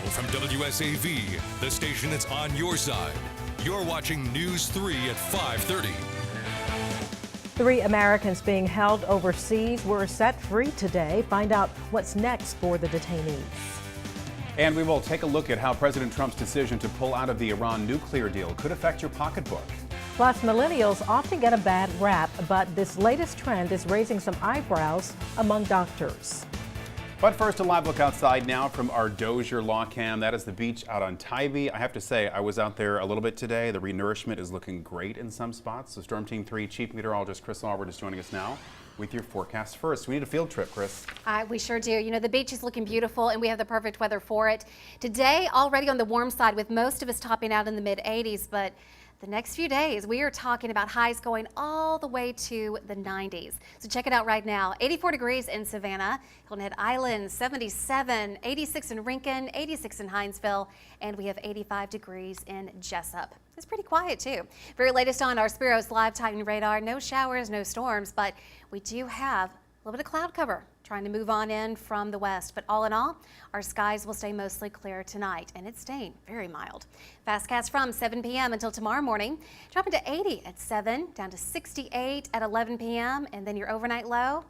from WSAV, the station that's on your side. You're watching News 3 at 5:30. 3 Americans being held overseas were set free today. Find out what's next for the detainees. And we will take a look at how President Trump's decision to pull out of the Iran nuclear deal could affect your pocketbook. Plus, millennials often get a bad rap, but this latest trend is raising some eyebrows among doctors. But first, a live look outside now from our Dozier Law Cam. That is the beach out on Tybee. I have to say, I was out there a little bit today. The renourishment is looking great in some spots. So Storm Team 3 Chief Meteorologist Chris Albert is joining us now with your forecast first. We need a field trip, Chris. We sure do. You know, the beach is looking beautiful and we have the perfect weather for it. Today, already on the warm side with most of us topping out in the mid-80s, but the next few days, we are talking about highs going all the way to the 90s. So check it out right now. 84 degrees in Savannah, Hilton Head Island, 77, 86 in Rincon, 86 in Hinesville, and we have 85 degrees in Jessup. It's pretty quiet too. Very latest on our Spiros Live Titan radar. No showers, no storms, but we do have a little bit of cloud cover trying to move on in from the west. But all in all, our skies will stay mostly clear tonight, and it's staying very mild. Fastcast from 7 p.m. until tomorrow morning, dropping to 80 at 7, down to 68 at 11 p.m., and then your overnight low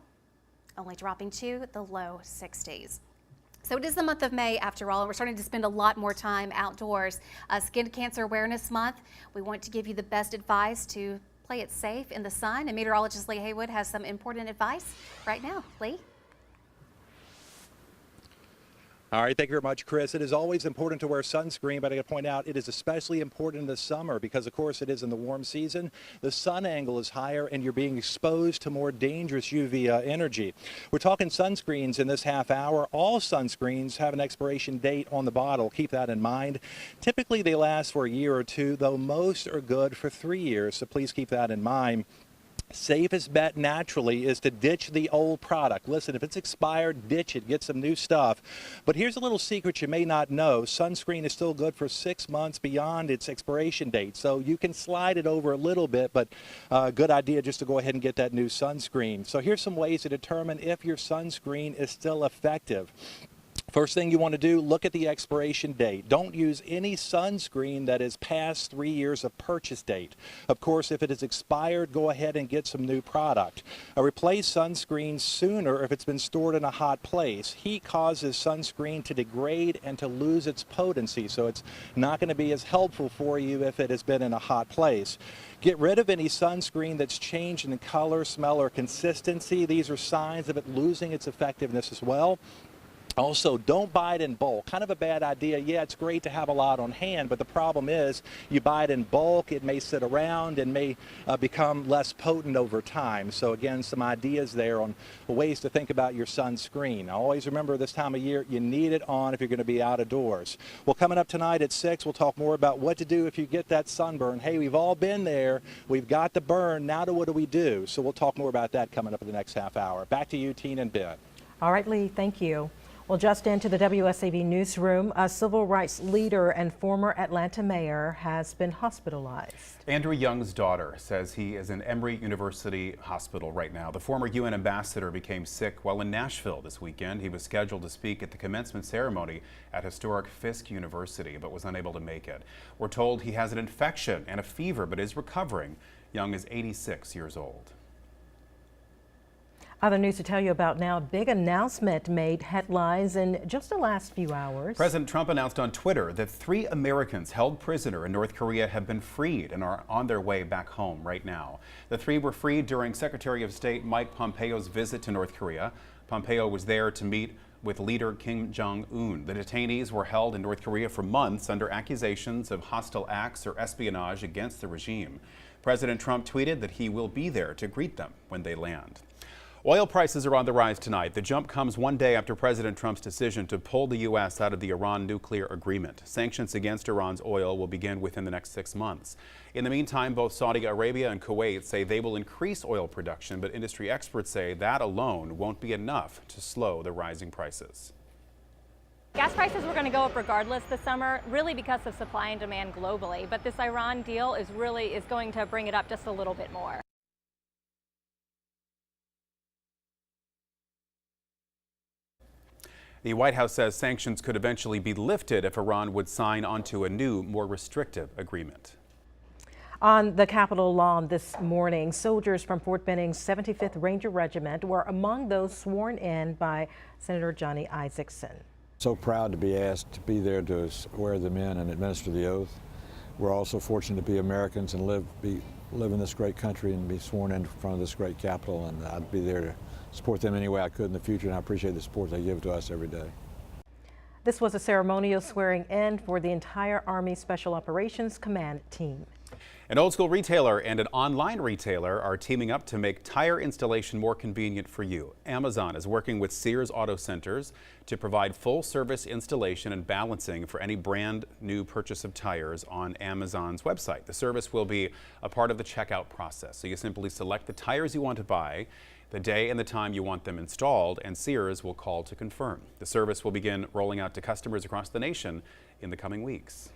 only dropping to the low 60s. So it is the month of May after all, and we're starting to spend a lot more time outdoors. Skin Cancer Awareness Month. We want to give you the best advice to play it safe in the sun, and meteorologist Lee Haywood has some important advice right now. Lee? All right, thank you very much, Chris. It is always important to wear sunscreen, but I got to point out it is especially important in the summer because, of course, it is in the warm season. The sun angle is higher and you're being exposed to more dangerous UV energy. We're talking sunscreens in this half hour. All sunscreens have an expiration date on the bottle. Keep that in mind. Typically, they last for a year or two, though most are good for 3 years, so please keep that in mind. Safest bet naturally is to ditch the old product. Listen, if it's expired, ditch it, get some new stuff. But here's a little secret you may not know. Sunscreen is still good for 6 months beyond its expiration date. So you can slide it over a little bit, but good idea just to go ahead and get that new sunscreen. So here's some ways to determine if your sunscreen is still effective. First thing you want to do, look at the expiration date. Don't use any sunscreen that is past 3 years of purchase date. Of course, if it is expired, go ahead and get some new product. Replace sunscreen sooner if it's been stored in a hot place. Heat causes sunscreen to degrade and to lose its potency, so it's not going to be as helpful for you if it has been in a hot place. Get rid of any sunscreen that's changed in color, smell, or consistency. These are signs of it losing its effectiveness as well. Also, don't buy it in bulk. Kind of a bad idea. Yeah, it's great to have a lot on hand, but the problem is you buy it in bulk, it may sit around and may become less potent over time. So again, some ideas there on ways to think about your sunscreen. Now, always remember this time of year, you need it on if you're going to be out of doors. Well, coming up tonight at 6, we'll talk more about what to do if you get that sunburn. Hey, we've all been there. We've got the burn. Now what do we do? So we'll talk more about that coming up in the next half hour. Back to you, Tina and Ben. All right, Lee, thank you. Well, just into the WSAV newsroom, a civil rights leader and former Atlanta mayor has been hospitalized. Andrew Young's daughter says he is in Emory University Hospital right now. The former UN ambassador became sick while in Nashville this weekend. He was scheduled to speak at the commencement ceremony at historic Fisk University, but was unable to make it. We're told he has an infection and a fever, but is recovering. Young is 86 years old. Other news to tell you about now, a big announcement made headlines in just the last few hours. President Trump announced on Twitter that 3 Americans held prisoner in North Korea have been freed and are on their way back home right now. The 3 were freed during Secretary of State Mike Pompeo's visit to North Korea. Pompeo was there to meet with leader Kim Jong-un. The detainees were held in North Korea for months under accusations of hostile acts or espionage against the regime. President Trump tweeted that he will be there to greet them when they land. Oil prices are on the rise tonight. The jump comes one day after President Trump's decision to pull the U.S. out of the Iran nuclear agreement. Sanctions against Iran's oil will begin within the next 6 months. In the meantime, both Saudi Arabia and Kuwait say they will increase oil production, but industry experts say that alone won't be enough to slow the rising prices. Gas prices were going to go up regardless this summer, really because of supply and demand globally. But this Iran deal is going to bring it up just a little bit more. The White House says sanctions could eventually be lifted if Iran would sign onto a new, more restrictive agreement. On the Capitol lawn this morning, soldiers from Fort Benning's 75th Ranger Regiment were among those sworn in by Senator Johnny Isakson. So proud to be asked to be there to swear them in and administer the oath. We're also fortunate to be Americans and live in this great country and be sworn in front of this great Capitol, and I'd be there to support them any way I could in the future, and I appreciate the support they give to us every day. This was a ceremonial swearing in for the entire Army Special Operations Command team. An old school retailer and an online retailer are teaming up to make tire installation more convenient for you. Amazon is working with Sears Auto Centers to provide full service installation and balancing for any brand new purchase of tires on Amazon's website. The service will be a part of the checkout process. So you simply select the tires you want to buy, the day and the time you want them installed, and Sears will call to confirm. The service will begin rolling out to customers across the nation in the coming weeks.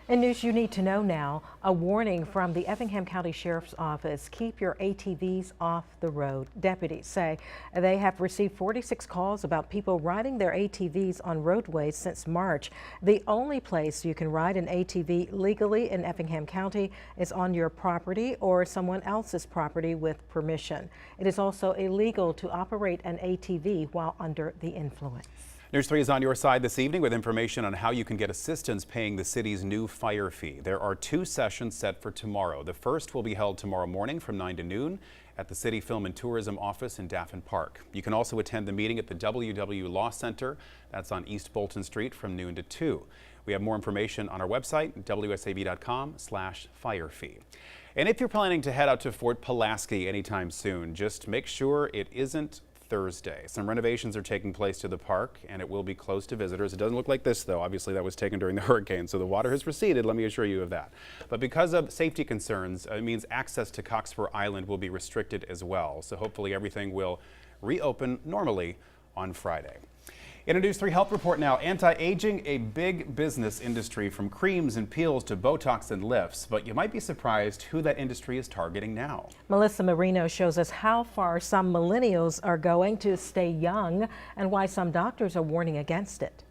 In news you need to know now, a warning from the Effingham County Sheriff's Office: keep your ATVs off the road. Deputies say they have received 46 calls about people riding their ATVs on roadways since March. The only place you can ride an ATV legally in Effingham County is on your property or someone else's property with permission. It is also illegal to operate an ATV while under the influence. News 3 is on your side this evening with information on how you can get assistance paying the city's new fire fee. There are 2 sessions set for tomorrow. The first will be held tomorrow morning from 9 to noon at the City Film and Tourism office in Daffin Park. You can also attend the meeting at the WW Law Center. That's on East Bolton Street from noon to 2. We have more information on our website, wsab.com/fire fee. And if you're planning to head out to Fort Pulaski anytime soon, just make sure it isn't Thursday. Some renovations are taking place to the park, and it will be closed to visitors. It doesn't look like this, though. Obviously, that was taken during the hurricane, so the water has receded, let me assure you of that. But because of safety concerns, it means access to Cockspur Island will be restricted as well. So hopefully everything will reopen normally on Friday. In a News 3 Health Report now, anti-aging, a big business industry from creams and peels to Botox and lifts, but you might be surprised who that industry is targeting now. Melissa Marino shows us how far some millennials are going to stay young and why some doctors are warning against it.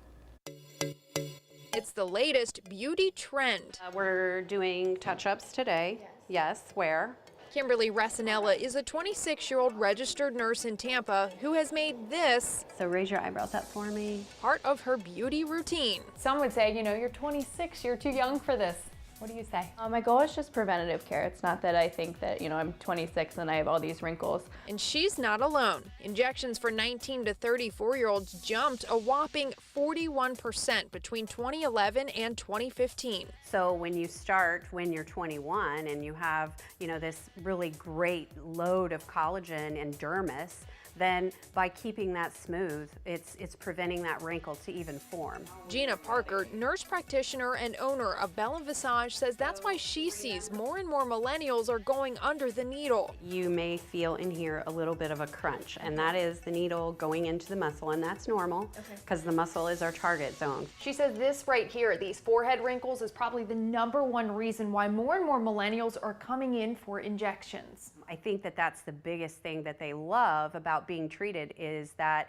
It's the latest beauty trend. We're doing touch-ups today. Yes, where? Kimberly Racinella is a 26-year-old registered nurse in Tampa who has made this So raise your eyebrows up for me. part of her beauty routine. Some would say, you know, you're 26, you're too young for this. What do you say? My goal is just preventative care. It's not that I think that, I'm 26 and I have all these wrinkles. And she's not alone. Injections for 19 to 34-year-olds jumped a whopping 41% between 2011 and 2015. So when you start when you're 21 and you have, this really great load of collagen and dermis, then by keeping that smooth, it's preventing that wrinkle to even form. Gina Parker, nurse practitioner and owner of Bella Visage, says that's why she sees more and more millennials are going under the needle. You may feel in here a little bit of a crunch, and that is the needle going into the muscle, and that's normal because the muscle is our target zone. She says this right here, these forehead wrinkles, is probably the #1 reason why more and more millennials are coming in for injections. I think that that's the biggest thing that they love about being treated is that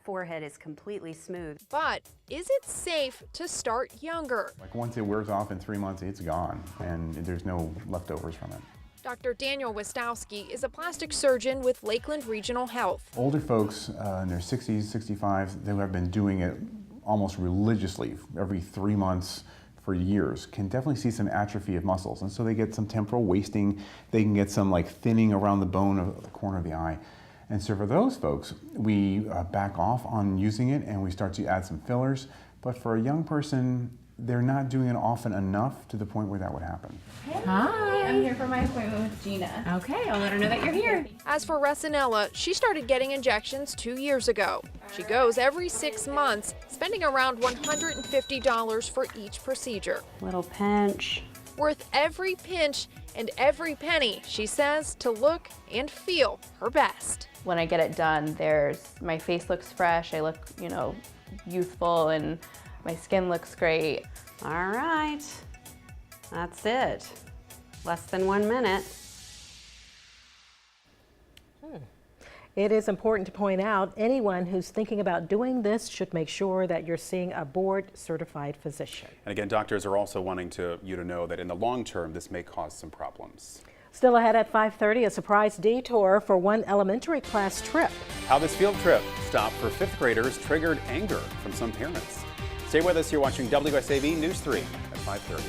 forehead is completely smooth. But is it safe to start younger? Like once it wears off in 3 months, it's gone and there's no leftovers from it. Dr. Daniel Wistowski is a plastic surgeon with Lakeland Regional Health. Older folks in their 60s, 65s, they have been doing it almost religiously every 3 months for years, can definitely see some atrophy of muscles. And so they get some temporal wasting, they can get some thinning around the bone of the corner of the eye. And so for those folks, we back off on using it and we start to add some fillers. But for a young person, they're not doing it often enough to the point where that would happen. Hi, I'm here for my appointment with Gina. Okay, I'll let her know that you're here. As for Racinella, she started getting injections 2 years ago. She goes every 6 months, spending around $150 for each procedure. Little pinch. Worth every pinch and every penny, she says, to look and feel her best. When I get it done, my face looks fresh, I look, youthful, and my skin looks great. All right, that's it. Less than 1 minute. It is important to point out anyone who's thinking about doing this should make sure that you're seeing a board-certified physician. And again, doctors are also wanting you to know that in the long term, this may cause some problems. Still ahead at 5:30, a surprise detour for one elementary class trip. How this field trip stop for 5th graders triggered anger from some parents. Stay with us. You're watching WSAV News 3 at 5:30.